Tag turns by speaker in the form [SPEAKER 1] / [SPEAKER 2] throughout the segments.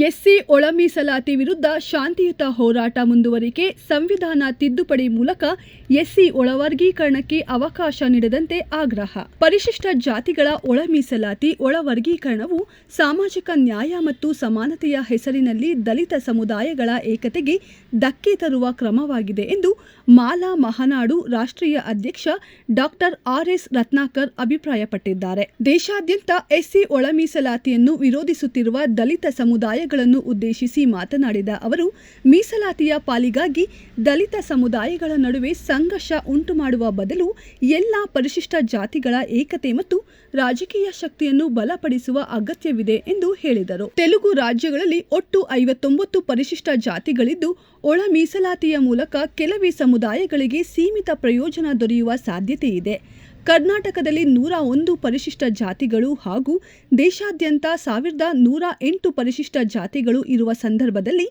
[SPEAKER 1] SC ಒಳ ಮೀಸಲಾತಿ ವಿರುದ್ಧ ಶಾಂತಿಯುತ ಹೋರಾಟ ಮುಂದುವರಿಕೆ, ಸಂವಿಧಾನ ತಿದ್ದುಪಡಿ ಮೂಲಕ ಎಸ್ಸಿ ಒಳವರ್ಗೀಕರಣಕ್ಕೆ ಅವಕಾಶ ನೀಡದಂತೆ ಆಗ್ರಹ. ಪರಿಶಿಷ್ಟ ಜಾತಿಗಳ ಒಳ ಮೀಸಲಾತಿ, ಒಳವರ್ಗೀಕರಣವು ಸಾಮಾಜಿಕ ನ್ಯಾಯ ಮತ್ತು ಸಮಾನತೆಯ ಹೆಸರಿನಲ್ಲಿ ದಲಿತ ಸಮುದಾಯಗಳ ಏಕತೆಗೆ ಧಕ್ಕೆ ತರುವ ಕ್ರಮವಾಗಿದೆ ಎಂದು ಮಾಲಾ ಮಹಾನಾಡು ರಾಷ್ಟ್ರೀಯ ಅಧ್ಯಕ್ಷ ಡಾಕ್ಟರ್ ಆರ್.ಎಸ್. ರತ್ನಾಕರ್ ಅಭಿಪ್ರಾಯಪಟ್ಟಿದ್ದಾರೆ. ದೇಶಾದ್ಯಂತ ಎಸ್ಸಿ ಒಳ ಮೀಸಲಾತಿಯನ್ನು ವಿರೋಧಿಸುತ್ತಿರುವ ದಲಿತ ಸಮುದಾಯಗಳನ್ನು ಉದ್ದೇಶಿಸಿ ಮಾತನಾಡಿದ ಅವರು, ಮೀಸಲಾತಿಯ ಪಾಲಿಗಾಗಿ ದಲಿತ ಸಮುದಾಯಗಳ ನಡುವೆ ಸಂಘರ್ಷ ಉಂಟುಮಾಡುವ ಬದಲು ಎಲ್ಲ ಪರಿಶಿಷ್ಟ ಜಾತಿಗಳ ಏಕತೆ ಮತ್ತು ರಾಜಕೀಯ ಶಕ್ತಿಯನ್ನು ಬಲಪಡಿಸುವ ಅಗತ್ಯವಿದೆ ಎಂದು ಹೇಳಿದರು. ತೆಲುಗು ರಾಜ್ಯಗಳಲ್ಲಿ ಒಟ್ಟು 59 ಪರಿಶಿಷ್ಟ ಜಾತಿಗಳಿದ್ದು, ಒಳ ಮೀಸಲಾತಿಯ ಮೂಲಕ ಕೆಲವೇ ಸಮುದಾಯಗಳಿಗೆ ಸೀಮಿತ ಪ್ರಯೋಜನ ದೊರೆಯುವ ಸಾಧ್ಯತೆ ಇದೆ. ಕರ್ನಾಟಕದಲ್ಲಿ 101 ಪರಿಶಿಷ್ಟ ಜಾತಿಗಳು ಹಾಗೂ ದೇಶಾದ್ಯಂತ 1108 ಪರಿಶಿಷ್ಟ ಜಾತಿಗಳು ಇರುವ ಸಂದರ್ಭದಲ್ಲಿ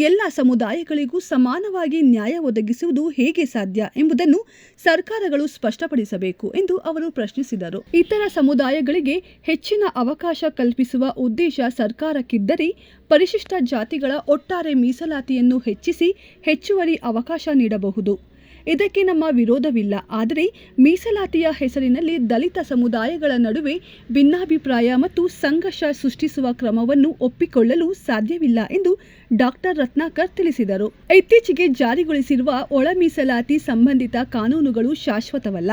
[SPEAKER 1] ಎಲ್ಲ ಸಮುದಾಯಗಳಿಗೂ ಸಮಾನವಾಗಿ ನ್ಯಾಯ ಒದಗಿಸುವುದು ಹೇಗೆ ಸಾಧ್ಯ ಎಂಬುದನ್ನು ಸರ್ಕಾರಗಳು ಸ್ಪಷ್ಟಪಡಿಸಬೇಕು ಎಂದು ಅವರು ಪ್ರಶ್ನಿಸಿದರು. ಇತರ ಸಮುದಾಯಗಳಿಗೆ ಹೆಚ್ಚಿನ ಅವಕಾಶ ಕಲ್ಪಿಸುವ ಉದ್ದೇಶ ಸರ್ಕಾರಕ್ಕಿದ್ದರೆ ಪರಿಶಿಷ್ಟ ಜಾತಿಗಳ ಒಟ್ಟಾರೆ ಮೀಸಲಾತಿಯನ್ನು ಹೆಚ್ಚಿಸಿ ಹೆಚ್ಚುವರಿ ಅವಕಾಶ ನೀಡಬಹುದು. ಇದಕ್ಕೆ ನಮ್ಮ ವಿರೋಧವಿಲ್ಲ. ಆದರೆ ಮೀಸಲಾತಿಯ ಹೆಸರಿನಲ್ಲಿ ದಲಿತ ಸಮುದಾಯಗಳ ನಡುವೆ ಭಿನ್ನಾಭಿಪ್ರಾಯ ಮತ್ತು ಸಂಘರ್ಷ ಸೃಷ್ಟಿಸುವ ಕ್ರಮವನ್ನು ಒಪ್ಪಿಕೊಳ್ಳಲು ಸಾಧ್ಯವಿಲ್ಲ ಎಂದು ಡಾಕ್ಟರ್ ರತ್ನಾಕರ್ ತಿಳಿಸಿದರು. ಇತ್ತೀಚೆಗೆ ಜಾರಿಗೊಳಿಸಿರುವ ಒಳ ಮೀಸಲಾತಿ ಸಂಬಂಧಿತ ಕಾನೂನುಗಳು ಶಾಶ್ವತವಲ್ಲ.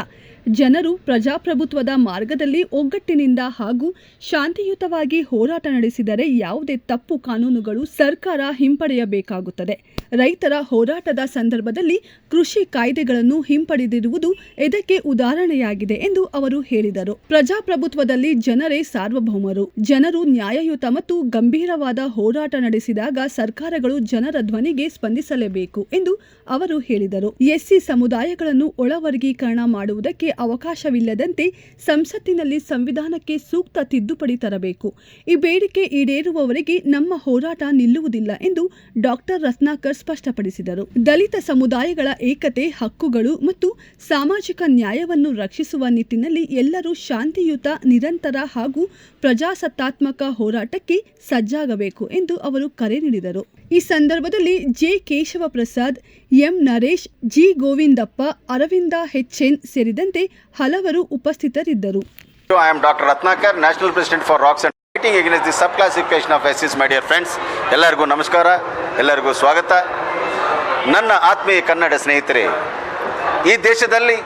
[SPEAKER 1] ಜನರು ಪ್ರಜಾಪ್ರಭುತ್ವದ ಮಾರ್ಗದಲ್ಲಿ ಒಗ್ಗಟ್ಟಿನಿಂದ ಹಾಗೂ ಶಾಂತಿಯುತವಾಗಿ ಹೋರಾಟ ನಡೆಸಿದರೆ ಯಾವುದೇ ತಪ್ಪು ಕಾನೂನುಗಳು ಸರ್ಕಾರ ಹಿಂಪಡೆಯಬೇಕಾಗುತ್ತದೆ. ರೈತರ ಹೋರಾಟದ ಸಂದರ್ಭದಲ್ಲಿ ಕೃಷಿ ಕಾಯ್ದೆಗಳನ್ನು ಹಿಂಪಡೆದಿರುವುದು ಇದಕ್ಕೆ ಉದಾಹರಣೆಯಾಗಿದೆ ಎಂದು ಅವರು ಹೇಳಿದರು. ಪ್ರಜಾಪ್ರಭುತ್ವದಲ್ಲಿ ಜನರೇ ಸಾರ್ವಭೌಮರು. ಜನರು ನ್ಯಾಯಯುತ ಮತ್ತು ಗಂಭೀರವಾದ ಹೋರಾಟ ನಡೆಸಿದಾಗ ಸರ್ಕಾರಗಳು ಜನರ ಧ್ವನಿಗೆ ಸ್ಪಂದಿಸಲೇಬೇಕು ಎಂದು ಅವರು ಹೇಳಿದರು. ಎಸ್ಸಿ ಸಮುದಾಯಗಳನ್ನು ಒಳವರ್ಗೀಕರಣ ಮಾಡುವುದಕ್ಕೆ ಅವಕಾಶವಿಲ್ಲದಂತೆ ಸಂಸತ್ತಿನಲ್ಲಿ ಸಂವಿಧಾನಕ್ಕೆ ಸೂಕ್ತ ತಿದ್ದುಪಡಿ ತರಬೇಕು. ಈ ಬೇಡಿಕೆ ಈಡೇರುವವರೆಗೆ ನಮ್ಮ ಹೋರಾಟ ನಿಲ್ಲುವುದಿಲ್ಲ ಎಂದು ಡಾಕ್ಟರ್ ರತ್ನಾಕರ್ ಸ್ಪಷ್ಟಪಡಿಸಿದರು. ದಲಿತ ಸಮುದಾಯಗಳ ಏಕತೆ, ಹಕ್ಕುಗಳು ಮತ್ತು ಸಾಮಾಜಿಕ ನ್ಯಾಯವನ್ನು ರಕ್ಷಿಸುವ ನಿಟ್ಟಿನಲ್ಲಿ ಎಲ್ಲರೂ ಶಾಂತಿಯುತ, ನಿರಂತರ ಹಾಗೂ ಪ್ರಜಾಸತ್ತಾತ್ಮಕ ಹೋರಾಟಕ್ಕೆ ಸಜ್ಜಾಗಬೇಕು ಎಂದು ಅವರು ಕರೆ ನೀಡಿದರು. ಈ ಸಂದರ್ಭದಲ್ಲಿ J. Keshava Prasad, M. Naresh, G. Govindappa, Aravinda HN ಸೇರಿದಂತೆ ಹಲವರು ಉಪಸ್ಥಿತರಿದ್ದರು.
[SPEAKER 2] I am Dr. Ratnakar, National President for Rocks and Fighting Against the Subclassification of SCs. My dear friends, ಎಲ್ಲರಿಗೂ ನಮಸ್ಕಾರ, ಎಲ್ಲರಿಗೂ ಸ್ವಾಗತ. ನನ್ನ ಆತ್ಮೀಯ ಕನ್ನಡ ಸ್ನೇಹಿತರೆ, ಈ ದೇಶದಲ್ಲಿ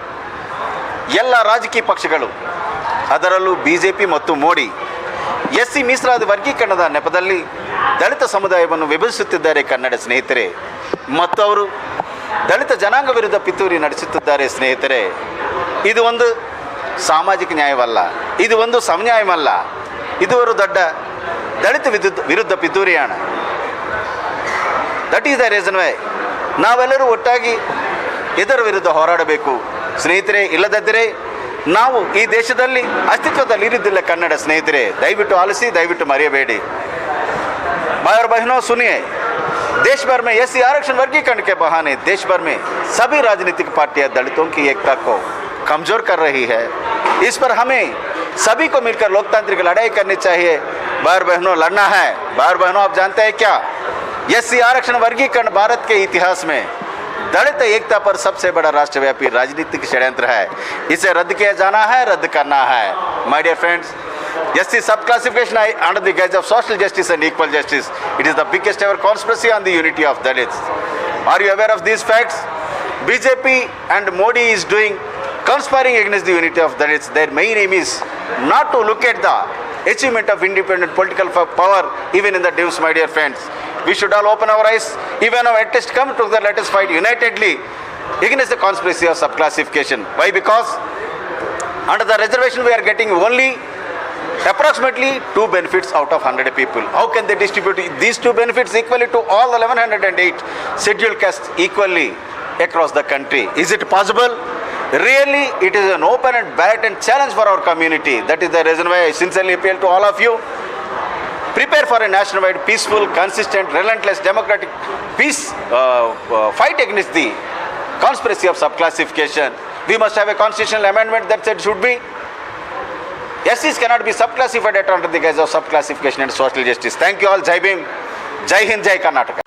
[SPEAKER 2] ಎಲ್ಲ ರಾಜಕೀಯ ಪಕ್ಷಗಳು, ಅದರಲ್ಲೂ ಬಿಜೆಪಿ ಮತ್ತು ಮೋದಿ, ಎಸ್ಸಿ ಮೀಸಲಾತಿ ವರ್ಗೀಕರಣದ ನೆಪದಲ್ಲಿ ದಲಿತ ಸಮುದಾಯವನ್ನು ವಿಭಜಿಸುತ್ತಿದ್ದಾರೆ ಕನ್ನಡ ಸ್ನೇಹಿತರೆ. ಮತ್ತು ಅವರು ದಲಿತ ಜನಾಂಗ ವಿರುದ್ಧ ಪಿತೂರಿ ನಡೆಸುತ್ತಿದ್ದಾರೆ ಸ್ನೇಹಿತರೆ. ಇದು ಒಂದು ಸಾಮಾಜಿಕ ನ್ಯಾಯವಲ್ಲ, ಇದು ಒಂದು ಸಮನ್ಯಾಯವಲ್ಲ, ಇದು ಒಂದು ದೊಡ್ಡ ದಲಿತ ವಿರುದ್ಧ ಪಿತೂರಿಯಾಣ. That is the reason why ನಾವೆಲ್ಲರೂ ಒಟ್ಟಾಗಿ ಇದರ ವಿರುದ್ಧ ಹೋರಾಡಬೇಕು ಸ್ನೇಹಿತರೆ. ಇಲ್ಲದಿದ್ದರೆ ನಾವು ಈ ದೇಶದಲ್ಲಿ ಅಸ್ತಿತ್ವದಲ್ಲಿ ಇರುವುದಿಲ್ಲ ಕನ್ನಡ ಸ್ನೇಹಿತರೆ. ದಯವಿಟ್ಟು ಆಲಿಸಿ, ದಯವಿಟ್ಟು ಮರೆಯಬೇಡಿ. भाई और बहनों सुनिए, देश भर में एससी आरक्षण वर्गीकरण के बहाने देश भर में सभी राजनीतिक पार्टियां दलितों की एकता को कमज़ोर कर रही है. इस पर हमें सभी को मिलकर लोकतांत्रिक लड़ाई करनी चाहिए. भाई और बहनों, लड़ना है. भाई और बहनों, आप जानते हैं क्या, एससी आरक्षण वर्गीकरण भारत के इतिहास में दलित एकता पर सबसे बड़ा राष्ट्रव्यापी राजनीतिक षड्यंत्र है. इसे रद्द किया जाना है, रद्द करना है. My dear friends, SC subclassification under the guise of social justice and equal justice, it is the biggest ever conspiracy on the unity of Dalits. Are you aware of these facts? BJP and Modi is doing conspiring against the unity of Dalits. Their main aim is not to look at the achievement of independent political power even in the Devs, my dear friends. We should all open our eyes. Even our at least come together, let us fight unitedly against the conspiracy of subclassification. Why? Because under the reservation we are getting only approximately 2 benefits out of 100 people. How can they distribute these 2 benefits equally to all 1108 scheduled castes equally across the country? Is it possible? Really, it is an open and blatant challenge for our community. That is the reason why I sincerely appeal to all of you. Prepare for a nationwide, peaceful, consistent, relentless, democratic peace fight against the conspiracy of subclassification. We must have a constitutional amendment that said should be SCs cannot be subclassified under the guise of subclassification and social justice. Thank you all. Jai Bhim. Jai Hind, Jai Karnataka.